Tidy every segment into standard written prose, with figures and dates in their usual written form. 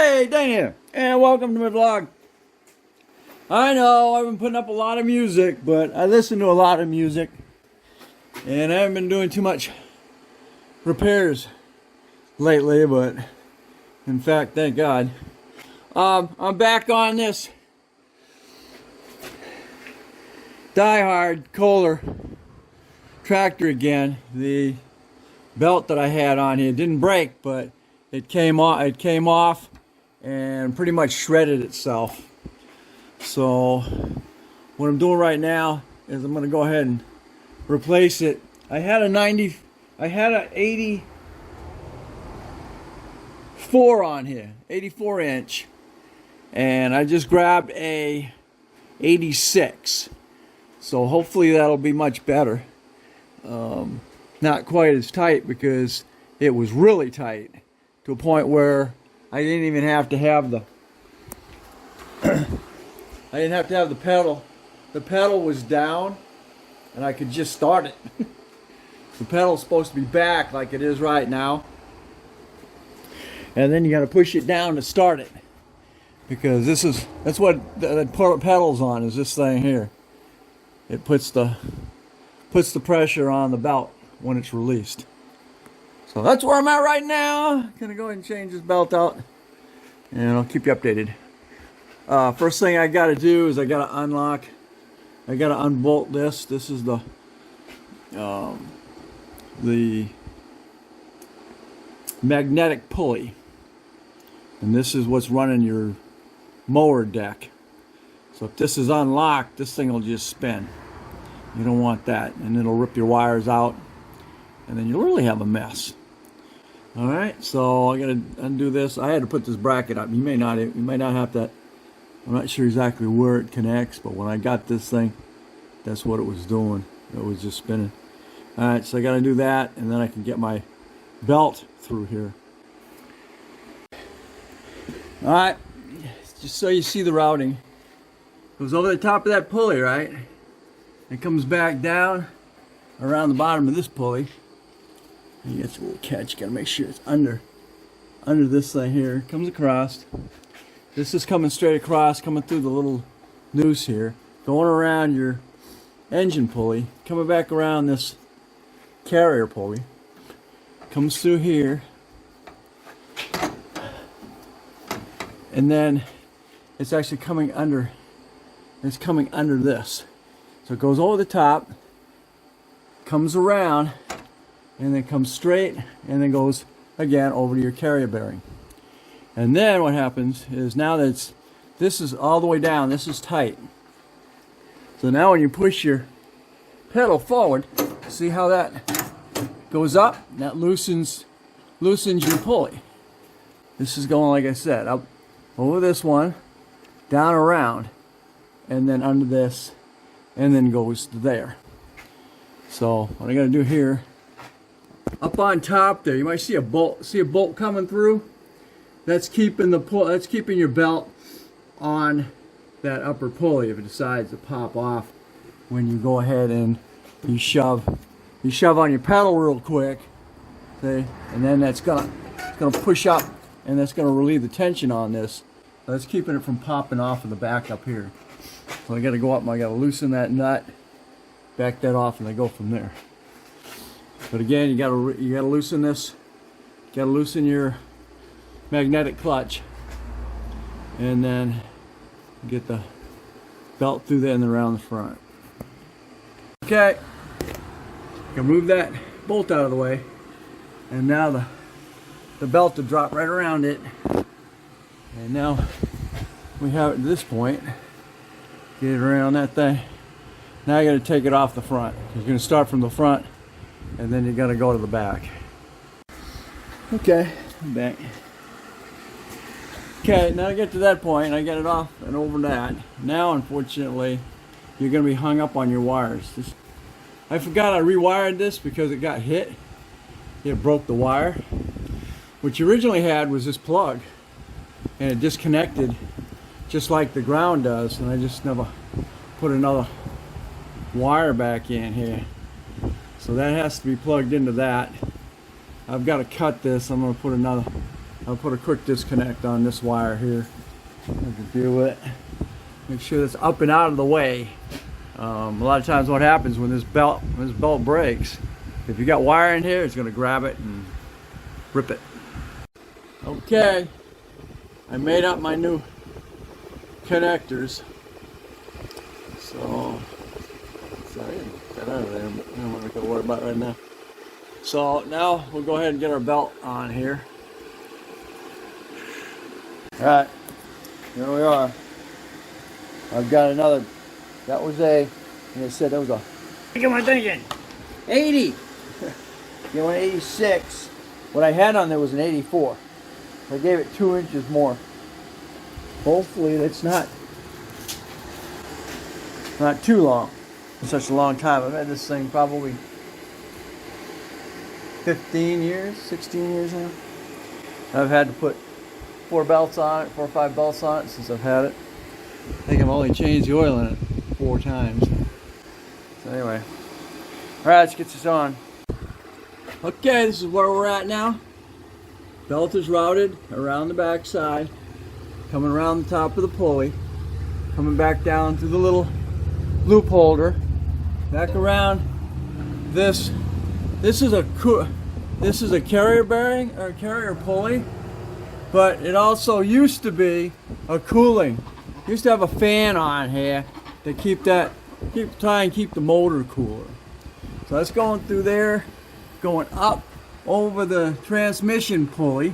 Hey, Dane here, and welcome to my vlog. I know I've been putting up a lot of music, but I listen to a lot of music, and I haven't been doing too much repairs lately, but in fact, thank God. I'm back on this die-hard Kohler tractor again. The belt that I had on here didn't break, but it came off and pretty much shredded itself. So what I'm doing right now is I'm going to go ahead and replace it. I had an 84 on here, 84 inch, and I just grabbed a 86. So hopefully that'll be much better. Not quite as tight because it was really tight to a point where I didn't even have to have the pedal. The pedal was down and I could just start it. The pedal's supposed to be back like it is right now. And then you got to push it down to start it. Because that's what the pedal's on, is this thing here. It puts the pressure on the belt when it's released. So that's where I'm at right now. Gonna go ahead and change this belt out, and I'll keep you updated. First thing I gotta do is I gotta unbolt this. This is the magnetic pulley, and this is what's running your mower deck. So if this is unlocked, this thing will just spin. You don't want that, and it'll rip your wires out, and then you'll really have a mess. All right, so I gotta undo this. I had to put this bracket up. You may not have that. I'm not sure exactly where it connects, but when I got this thing, that's what it was doing. It was just spinning. All right, so I gotta do that, and then I can get my belt through here. All right, just so you see the routing. It goes over the top of that pulley, right? It comes back down around the bottom of this pulley. And it's a little catch. You gotta make sure it's under this thing here. Comes across. This is coming straight across, coming through the little noose here, going around your engine pulley, coming back around this carrier pulley, comes through here, and then it's actually coming under. It's coming under this. So it goes over the top, comes around, and then comes straight, and then goes again over to your carrier bearing. And then what happens is, now that this is all the way down, this is tight. So now when you push your pedal forward, see how that goes up? That loosens your pulley. This is going, like I said, up over this one, down around, and then under this, and then goes to there. So what I got to do here, up on top there, you might see a bolt. See a bolt coming through? That's keeping your belt on that upper pulley if it decides to pop off when you go ahead and you shove on your pedal real quick. See? And then it's gonna push up, and that's gonna relieve the tension on this. That's keeping it from popping off of the back up here. So I got to go up and I got to loosen that nut, back that off, and I go from there. But again, you got to loosen this. You got to loosen your magnetic clutch, and then get the belt through there and around the front. Okay, I can move that bolt out of the way, and now the belt to drop right around it. And now we have it to this point. Get it around that thing. Now you got to take it off the front. You're going to start from the front, and then you got to go to the back. Okay, I'm back. Okay, now I get to that point, I get it off and over that. Now, unfortunately, you're going to be hung up on your wires. I forgot I rewired this because it got hit. It broke the wire. What you originally had was this plug, and it disconnected just like the ground does, and I just never put another wire back in here. So that has to be plugged into that. I've got to cut this. I'm going to put another I'll put a quick disconnect on this wire here. I have to deal with it. Make sure it's up and out of the way. A lot of times what happens when this belt breaks, if you got wire in here, it's going to grab it and rip it. Okay, I made up my new connectors. So, sorry, get out of there. I don't want to worry about it right now. So now we'll go ahead and get our belt on here. Alright, here we are. I've got another, that was a, like I said, that was a, what am I thinking? 80! You know, an 86. What I had on there was an 84. I gave it 2 inches more. Hopefully that's not too long. It's such a long time. I've had this thing probably 15 years, 16 years now. I've had to put 4 or 5 belts on it since I've had it. I think I've only changed the oil in it 4 times. So anyway, alright, let's get this on. Okay, this is where we're at now. Belt is routed around the back side, coming around the top of the pulley, coming back down through the little loop holder, back around this. This is a carrier bearing or carrier pulley, but it also used to be a cooling. Used to have a fan on here to try and keep the motor cooler. So that's going through there, going up over the transmission pulley,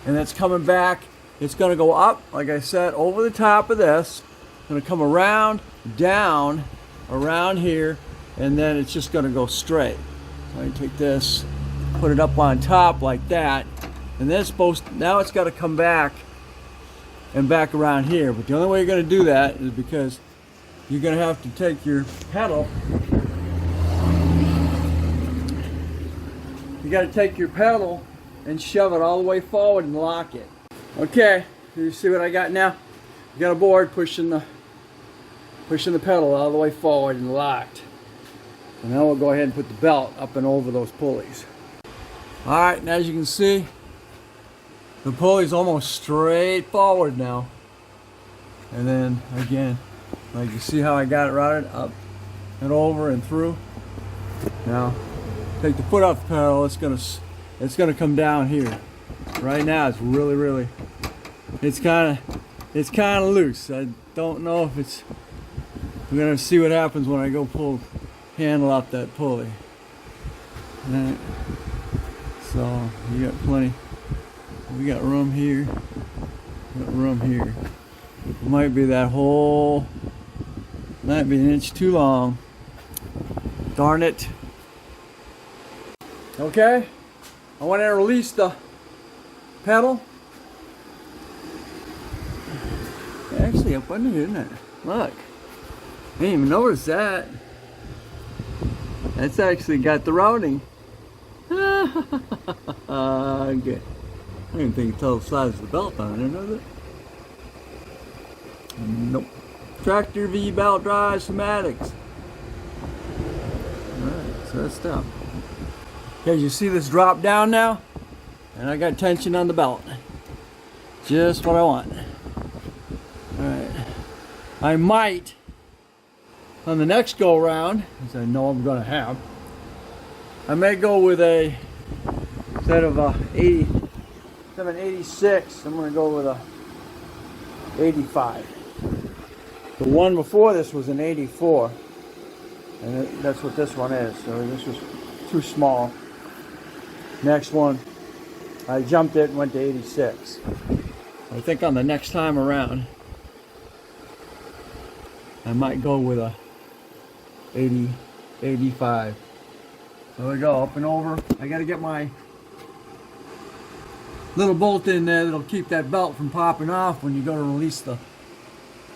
and that's coming back. It's going to go up, like I said, over the top of this. It's going to come around, down, around here, and then it's just going to go straight. So I take this, put it up on top like that, and then now it's got to come back and back around here. But the only way you're going to do that is because you're going to have to take your pedal. You got to take your pedal and shove it all the way forward and lock it. Okay, you see what I got now? You got a board pushing the pedal all the way forward and locked. And now we'll go ahead and put the belt up and over those pulleys. Alright, and as you can see, the pulley's almost straight forward now. And then again, like you see how I got it routed up and over and through. Now, take the foot off the pedal, it's gonna come down here. Right now it's really it's kinda loose. I don't know if it's, we're gonna see what happens when I go pull handle out that pulley. Right. So you got plenty. We got room here. Got room here. It might be that whole. Might be an inch too long. Darn it. Okay. I want to release the pedal. Actually, up under here, isn't it? Look. I didn't even notice that. That's actually got the routing. Okay. I didn't think you could tell the size of the belt on there, does it? Nope. Tractor V belt drive schematics. Alright, so that's stuff. Okay, you see this drop down now? And I got tension on the belt. Just what I want. Alright. I might, on the next go around, as I know I'm going to have, I may go with a, instead of a 86, I'm going to go with a 85. The one before this was an 84, and that's what this one is. So this was too small. Next one, I jumped it and went to 86. I think on the next time around, I might go with a 85. There we go, up and over. I got to get my little bolt in there that'll keep that belt from popping off when you go to release the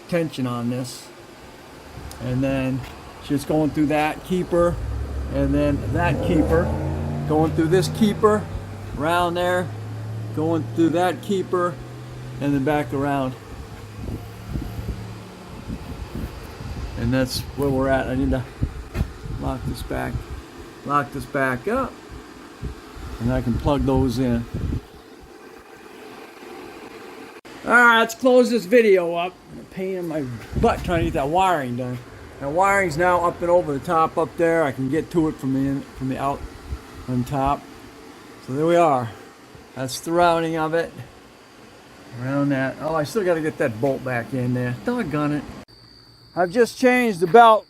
tension on this. And then just going through that keeper, and then that keeper, going through this keeper, around there, going through that keeper, and then back around. And that's where we're at. I need to lock this back up, and I can plug those in. Alright, let's close this video up. I'm a pain in my butt trying to get that wiring done. That wiring's now up and over the top up there. I can get to it from the out on top. So there we are. That's the routing of it. Around that. Oh, I still got to get that bolt back in there. Doggone it. I've just changed the belt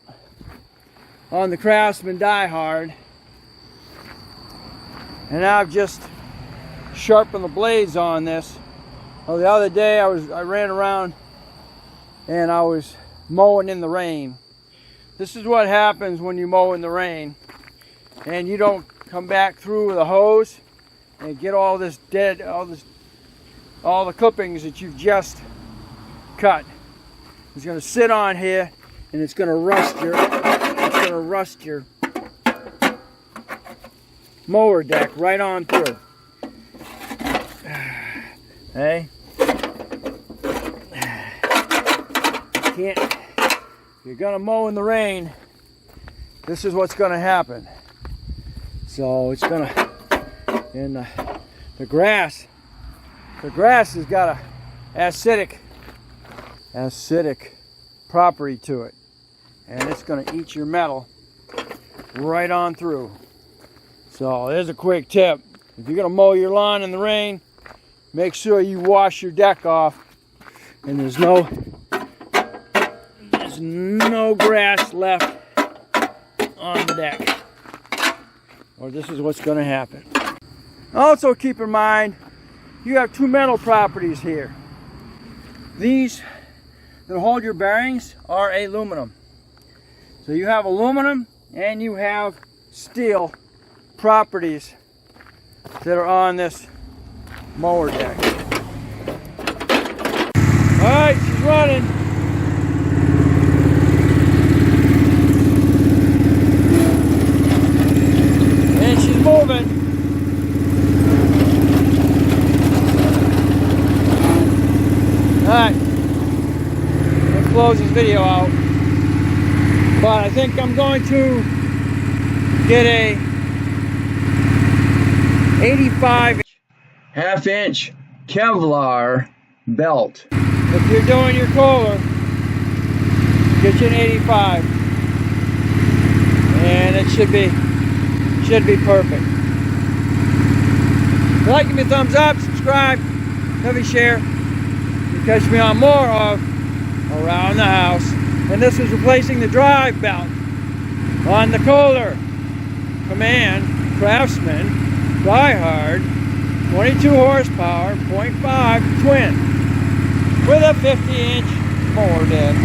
on the Craftsman Die Hard. And now I've just sharpened the blades on this. Well, the other day I ran around and I was mowing in the rain. This is what happens when you mow in the rain and you don't come back through with a hose and get all this dead, all the clippings that you've just cut. It's going to sit on here and it's going to rust your mower deck right on through. Hey, if you're gonna mow in the rain, this is what's gonna happen. So it's gonna, and the grass has got a acidic property to it, and it's gonna eat your metal right on through. So there's a quick tip: if you're gonna mow your lawn in the rain, make sure you wash your deck off and there's no grass left on the deck, or this is what's going to happen. Also keep in mind, you have two metal properties here. These that hold your bearings are aluminum. So you have aluminum and you have steel properties that are on this mower deck. Alright, she's running. And she's moving. Alright, let's close this video out. But I think I'm going to get a 85 half-inch Kevlar belt. If you're doing your Kohler, get you an 85, and it should be perfect. If you like, give me a thumbs up, subscribe, maybe share. You catch me on more of Around the House. And this is replacing the drive belt on the Kohler Command Craftsman Die Hard 22 horsepower, 0.5 twin with a 50-inch mower deck.